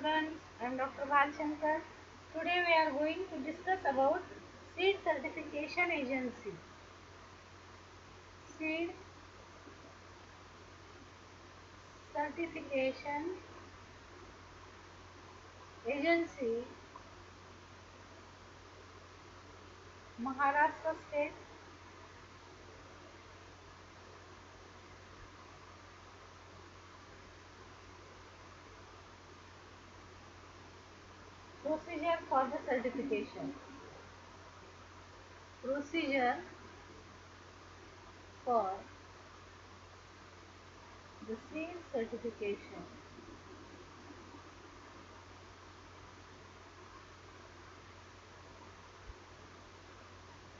students, I am Dr. Balshankar. Today we are going to discuss about Seed Certification Agency. Seed Certification Agency, Maharashtra State. Procedure for the certification. Procedure for the seed certification.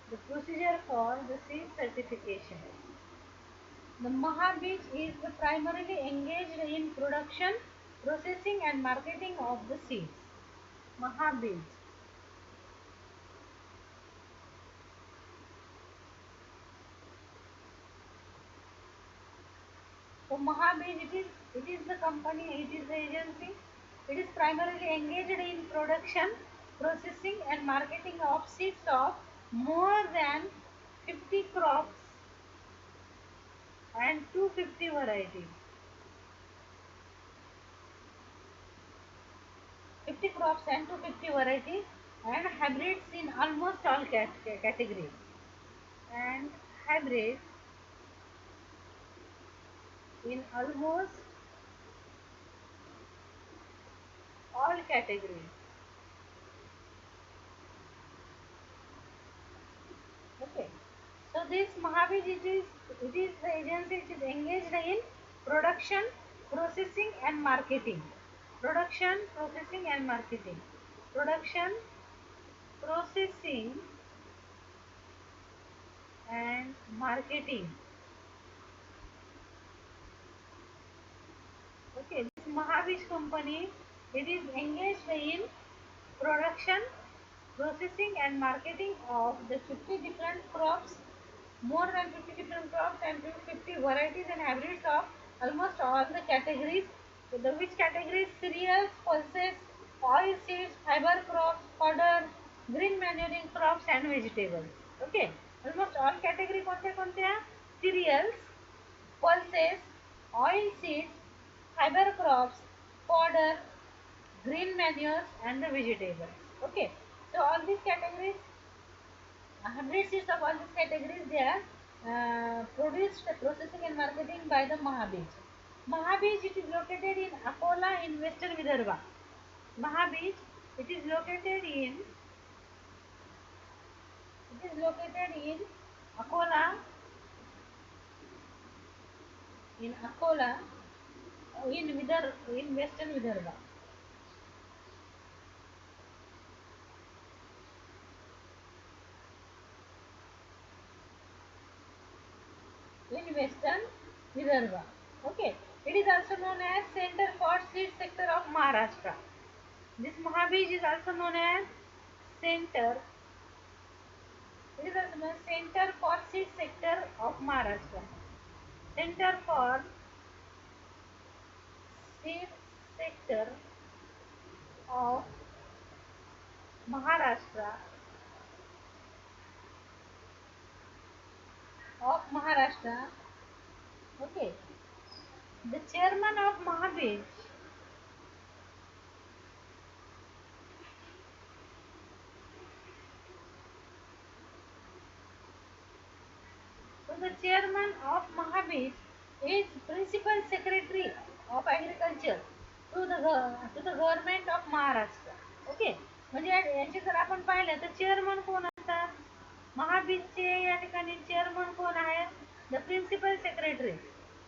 The procedure for the seed certification. The Mahabij is primarily engaged in production, processing and marketing of the seeds. Mahabij. So Mahabij, it is the company, it is the agency. It is primarily engaged in production, processing and marketing of seeds of more than 50 crops and 250 varieties. 50 crops and 250 varieties and hybrids in almost all categories. And hybrids in almost all categories. Okay. So this Mahavij, it is the agency which is engaged in production, processing and marketing. Production, processing and marketing. Production, processing and marketing. Okay, this Mahavij company, it is engaged in production, processing and marketing of the 50 different crops, more than 50 different crops and 250 varieties and hybrids of almost all the categories. The which categories? Cereals, pulses, oil seeds, fiber crops, fodder, green manuring crops and vegetables. Okay, almost all category कोणते कोणते हैं? Cereals, pulses, oil seeds, fiber crops, fodder, green manures and the vegetables. Okay, so all these categories, hybrid seeds of all these categories, they are produced, processing and marketing by the Mahabij. Mahabij, it is located in Akola in western Vidarbha. Mahabij, it is located in Akola, in Akola, in western Vidarbha. In western Vidarbha. Okay, it is also known as Center for Seed Sector of Maharashtra. This Mahabij is also known as Center. It is also known as Center for Seed Sector of Maharashtra. Center for Seed Sector of Maharashtra. Okay. The chairman of Mahabij. So the chairman of Mahabij is principal secretary of agriculture to the government of Maharashtra. Okay. म्हणजे याचे जर आपण पाहिलं तर chairman कोण असतात? महाबीजचे या ठिकाणी चेअरमन कोण आहेत? The principal secretary.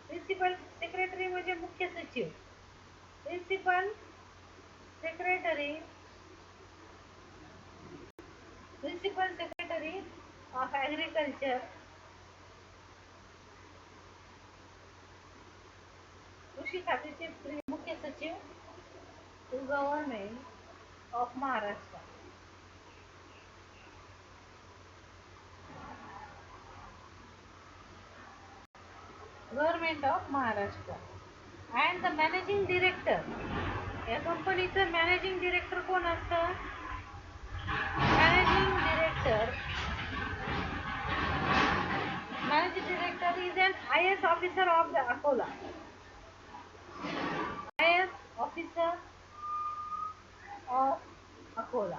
Principal secretary म्हणजे मुख्य सचिव. Principal secretary principal secretary of agriculture, कृषी खात्याचे मुख्य सचिव to government of Maharashtra. Government of Maharashtra and the managing director या कंपनीचं मॅनेजिंग डिरेक्टर कोण असतं? Managing director is an IS officer of the Akola. IS officer of Akola.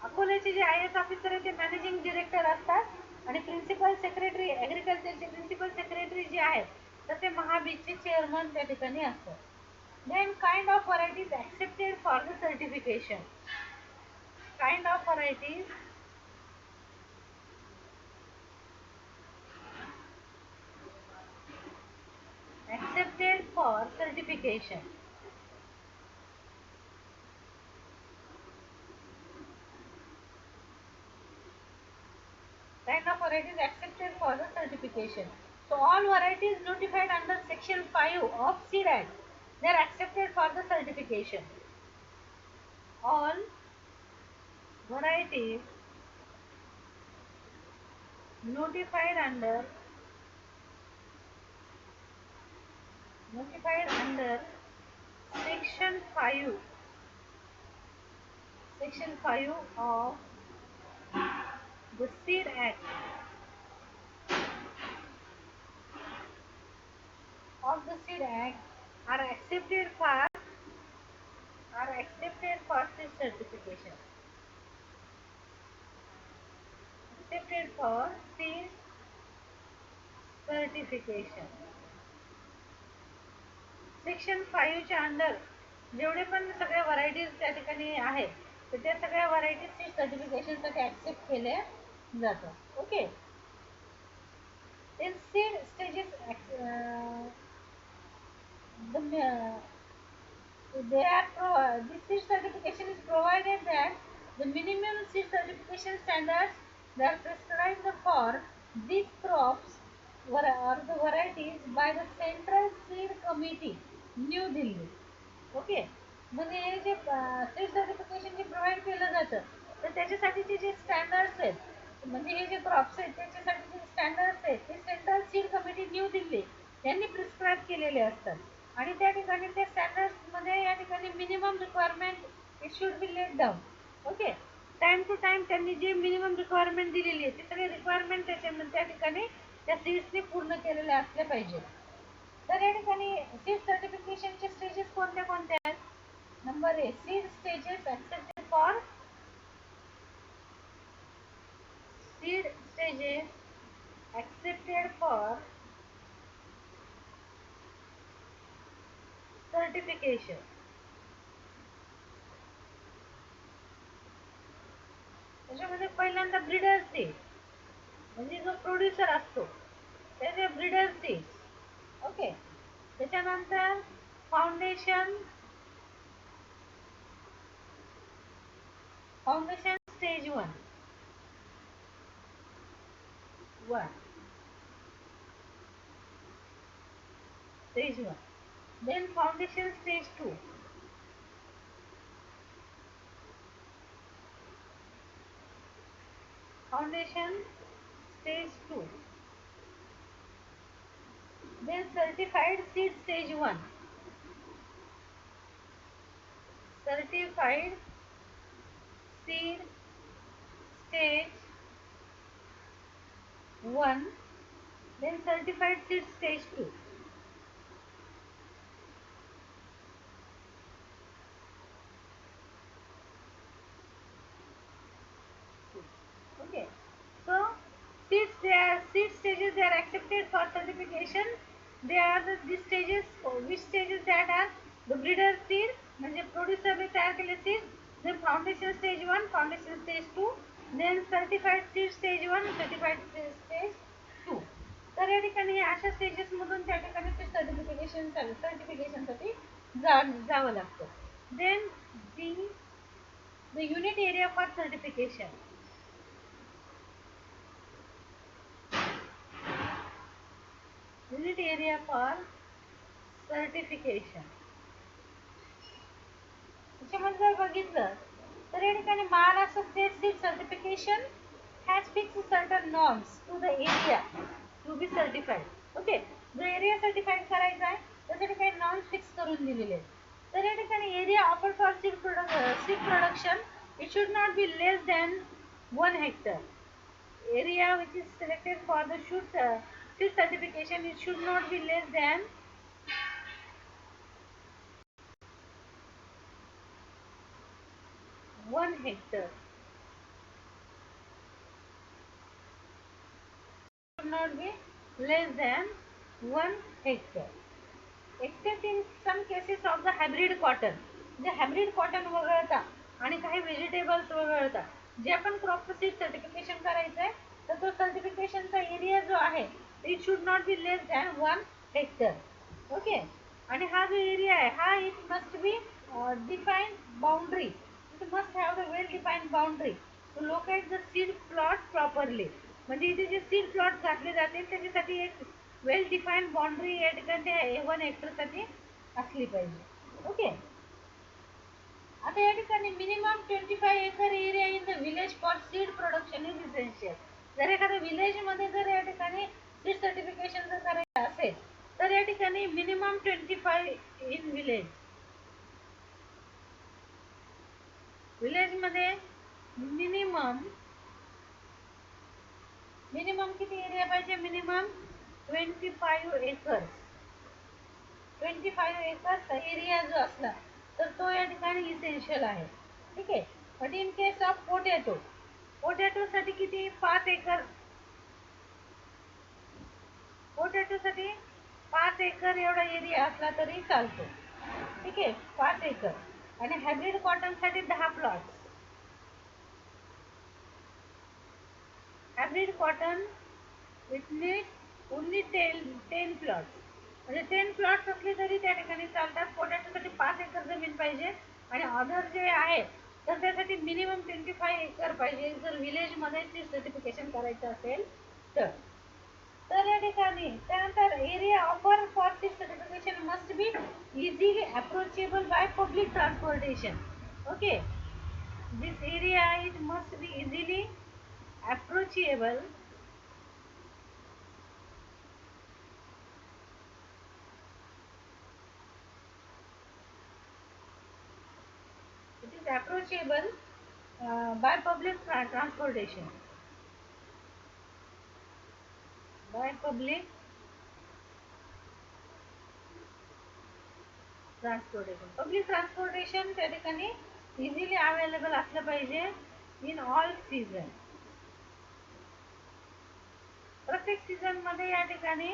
अकोल्याचे जे IS ऑफिसर आहे ते मॅनेजिंग डिरेक्टर असतात आणि प्रिन्सिपल सेक्रेटरी ॲग्रिकल्चरचे प्रिन्सिपल सेक्रेटरी जे आहेत तर ते महाबीजचे चेअरमन त्या ठिकाणी असतात. Then kind of varieties accepted for the certification. Kind of varieties accepted for certification. Kind of varieties accepted for the certification. So all varieties notified under section 5 of Seed Act, they are accepted for the certification. All varieties notified under section 5 of the Seed Act are accepted for seed certification. Accepted for seed certification. Section 5 च्या under जेवढे पण सगळ्या varieties त्या ठिकाणी आहेत तर त्या सगळ्या व्हरायटीज सीड सर्टिफिकेशनसाठी ॲक्सेप्ट केल्या जातात. Okay. Then seed stages this seed certification is provided that the minimum seed certification standards that are prescribed for these crops or the varieties by the Central Seed Committee, New Delhi. Okay. म्हणजे हे जे seed certification जे provide केलं जातं तर त्याच्यासाठीचे जे standards आहेत म्हणजे हे जे crops आहेत त्याच्यासाठी जे standards आहेत ते central seed committee new Delhi यांनी प्रिस्क्राईब केलेले असतात आणि त्या ठिकाणी त्या स्टँडर्ड्समध्ये या ठिकाणी minimum requirement it should be laid down. Okay. Time to time त्यांनी जे मिनिमम रिक्वायरमेंट दिलेली आहे ते सगळे रिक्वायरमेंट त्याच्यामध्ये त्या ठिकाणी त्या सीड्सने पूर्ण केलेले असले पाहिजे. तर या ठिकाणी सीड सर्टिफिकेशनचे स्टेजेस कोणत्या कोणत्या आहेत? Number a seed stages accepted for certification. त्याच्यामध्ये पहिल्यांदा ब्रीडर सीड म्हणजे जो प्रोड्युसर असतो त्याचे ब्रीडर सीड. ओके. त्याच्यानंतर foundation stage 1 then foundation stage 2, then certified seed stage 1, certified seed stage 1, then certified seed stage 2. Okay. So seed stages they are accepted for certification. They are these stages. Which stages that are the breeder seed म्हणजे producer ने तयार केले seed, then foundation stage 1, foundation stage 2, then certified seed stage 1, certified seed stage 2. तर या ठिकाणी अशा stages मधून त्या ठिकाणी सीड सर्टिफिकेशनसाठी जावं लागतं. Then the unit area for certification. Unit area for certification. त्याच्यामध्ये जर बघितलं तर या ठिकाणी Maharashtra state seed certification has fixed certain norms to the area to be certified. Okay. जो एरिया सर्टिफाईड करायचा आहे तर त्या ठिकाणी नॉन फिक्स करून दिलेले आहेत. तर या ठिकाणी area offer for seed production it should not be less than 1 hectare. Area which is selected for the seed certification it should not be less than 1 hectare. Should not be less than 1 hectare. Except in some cases of the hybrid cotton. J hybrid cotton वगळता आणि काही vegetables वगळता जे आपण क्रॉपचं seed certification करायचं आहे तर तो सर्टिफिकेशनचा area जो आहे it should not be less than 1 hectare. Okay. आणि हा जो एरिया आहे हा it must be define boundary. It must have the well define boundary to locate the seed plot properly. म्हणजे इथे जे सीड प्लॉट घातले जातील त्याच्यासाठी एक वेल डिफाईन बाउंड्री या ठिकाणी 1 hectare साठी असली पाहिजे. ओके. आता या ठिकाणी minimum 25 acre area in the village for seed production is essential. जर एखाद्या विलेज मध्ये जर या ठिकाणी सीड सर्टिफिकेशन जर करायचं असेल तर या ठिकाणी मिनिमम 25 इन विलेज. विलेज मध्ये मिनिमम किती एरिया पाहिजे? Minimum 25 acres. 25 एकर्स एरिया जो असला तर तो या ठिकाणी इसेन्शियल आहे. ठीक आहे. But in case of potato साठी किती? 5 एकर. पोटॅटो साठी 5 एकर एवढा एरिया असला तरी चालतो. ठीक आहे. 5 एकर. आणि हायब्रिड कॉटन साठी 10 plots. Hybrid cotton with need only 10 plots. म्हणजे 10 प्लॉट्स असले तरी त्या ठिकाणी चालतात. पोटॅटोसाठी 5 एकर जमीन पाहिजे आणि अदर जे आहे तर त्यासाठी मिनिमम 25 एकर पाहिजे जर विलेजमध्ये सीड सर्टिफिकेशन करायचं असेल तर. तर या ठिकाणी त्यानंतर area offer for seed certification must be easily approachable by public transportation. Okay. This area it must B easily approachable it is approachable by public transportation. By public transportation त्या ठिकाणी easily available असलं पाहिजे in all season. प्रत्येक season मध्ये या ठिकाणी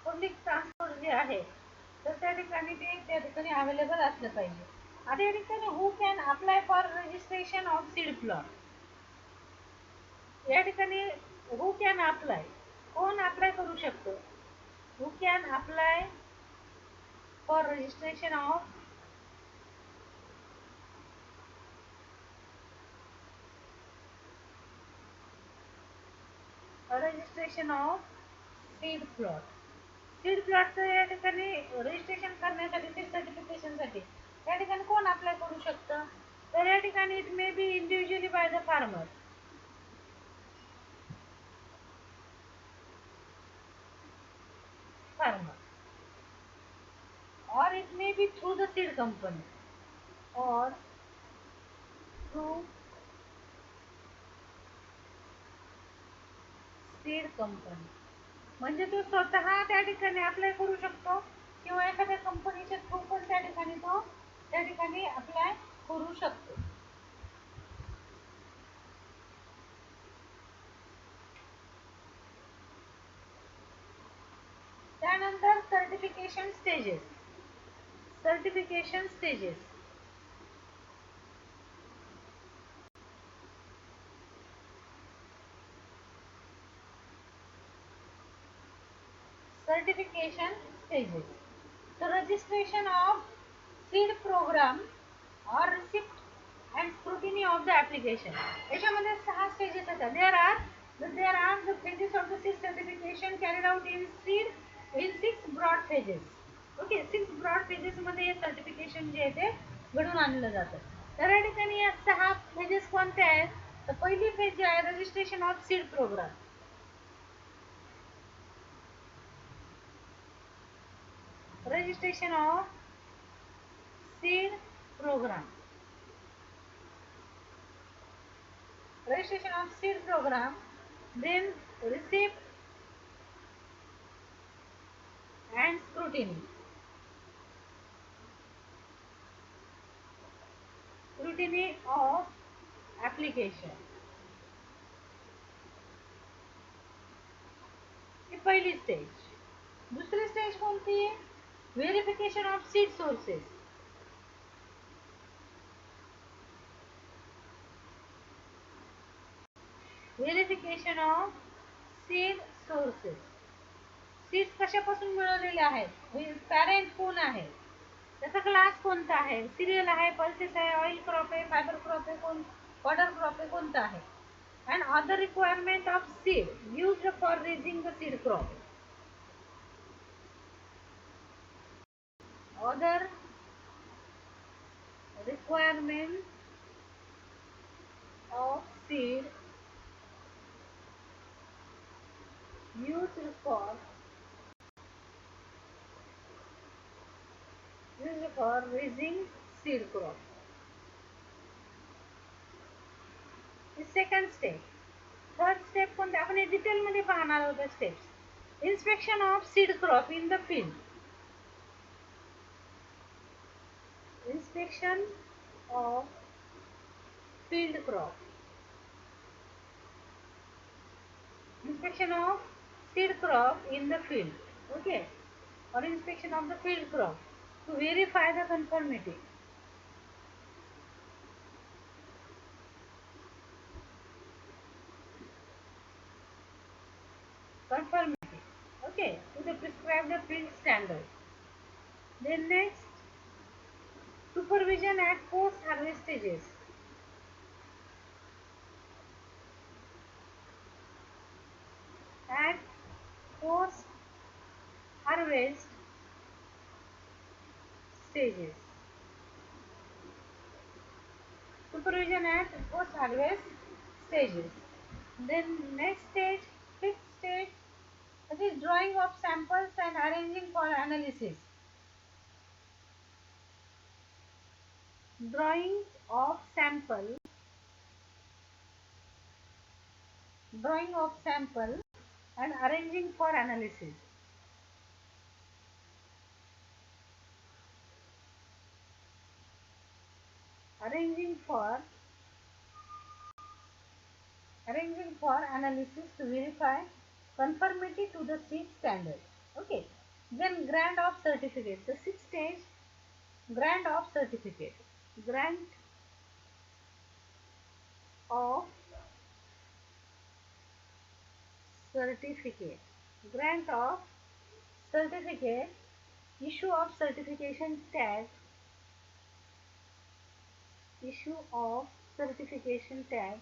public transport जे आहे तर त्या ठिकाणी ते त्या ठिकाणी अवेलेबल असलं पाहिजे. आता या ठिकाणी who can apply for registration of seed plot. या ठिकाणी हू कॅन अप्लाय, कोण अप्लाय करू शकतो? Who can apply for registration of seed plot. Seed प्लॉटचं या ठिकाणी रजिस्ट्रेशन करण्यासाठी सीड सर्टिफिकेशनसाठी या ठिकाणी कोण अप्लाय करू शकतं? तर या ठिकाणी it may be individually by the farmer. or it may be through the seed company or through seed company. म्हणजे तो स्वतः त्या ठिकाणी अप्लाय करू शकतो किंवा एखाद्या कंपनीच्या थ्रू पण त्या ठिकाणी तो त्या ठिकाणी अप्लाय करू शकतो. त्यानंतर certification stages. Certification stages. Certification stages. The registration of seed program or receipt and scrutiny of the application. याच्यामध्ये 6 stages येतात. There are the phases of the seed certification carried out in 6 broad phases. Okay, 6 broad phases मध्ये हे certification जे आहे ते घडून आणलं जातं. तर या ठिकाणी या 6 phases कोणते आहेत? तर पहिली फेज जी आहे registration of seed program. registration of seed program. Registration of seed program, then receipt and scrutiny. Scrutiny of application. ही पहिली स्टेज. दुसरी स्टेज कोणती आहे? Verification of seed sources. Verification of seed sources. Seeds कशापासून मिळवलेले आहेत? Parent कोण आहे? त्याचा क्लास कोणता आहे? सिरियल आहे, पल्सेस आहे, ऑइल क्रॉप आहे, फायबर क्रॉप आहे, फॉडर क्रॉप आहे, कोणता आहे? And other requirement of seed used for raising the seed crop. Other requirement of seed used for raising seed crop. Second step. Third step कोणते? आपण detail मध्ये पाहणार आहोत steps. Inspection of seed crop in the field. Inspection of field crop. Inspection of seed crop in the field. Okay, or inspection of the field crop to verify the conformity. Conformity. Okay, to the prescribed field standard. Then next, supervision at post harvest stages. At post harvest stages. Supervision at post harvest stages. Then next stage, fifth stage, that is drawing of samples and arranging for analysis. Drawing of sample and arranging for analysis. Arranging for analysis to verify conformity to the seed standard. Okay. Then grant of certificate. The sixth stage, grant of certificate. Grant of certificate. Grant of certificate. Issue of certification tag. Issue of certification tag.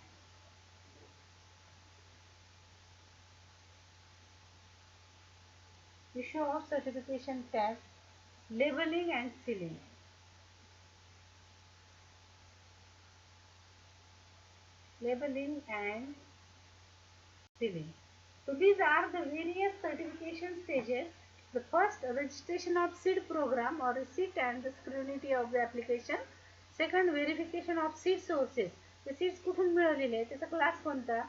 Issue of certification tag. Labeling and sealing. Labeling and sealing. So these are the various certification stages. The first, registration of seed program or receipt and the scrutiny of the application. Second, verification of seed sources. The seeds कुठून मिळवलेले आहेत, त्याचा class कोणता,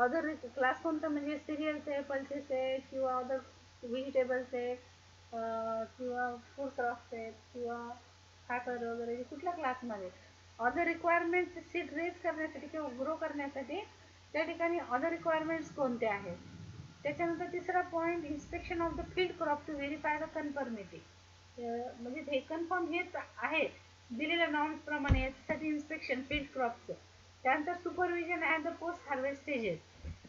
other class कोणता म्हणजे serials आहे, pulses आहे किंवा अदर व्हेजिटेबल्स आहे किंवा फूड क्रॉप्स आहेत किंवा फायबर वगैरे कुठल्या क्लासमध्ये. अदर रिक्वायरमेंट सीड रेज करण्यासाठी किंवा ग्रो करण्यासाठी त्या ठिकाणी अदर रिक्वायरमेंट्स कोणते आहेत. त्याच्यानंतर तिसरा point, inspection of the field crop to verify the conformity. म्हणजे हे कन्फर्म हेच आहे दिलेल्या नॉर्म्सप्रमाणे, याच्यासाठी इन्स्पेक्शन फील्ड क्रॉपचं. त्यानंतर supervision at the post harvest stages.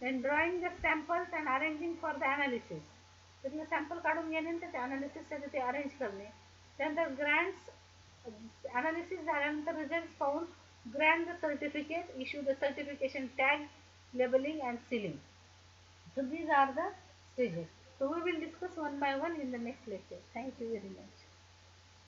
Then drawing the samples and arranging for the analysis. त्यातलं सॅम्पल काढून घेण्यानंतर त्या ॲनालिसिससाठी ते अरेंज करणे. त्यानंतर ग्रँट्स, ॲनालिसिस झाल्यानंतर रिझल्ट पाहून grant the certificate, issue the certification tag, labeling and sealing. So these are the stages. So we will discuss one by one in the next lecture. Thank you very much.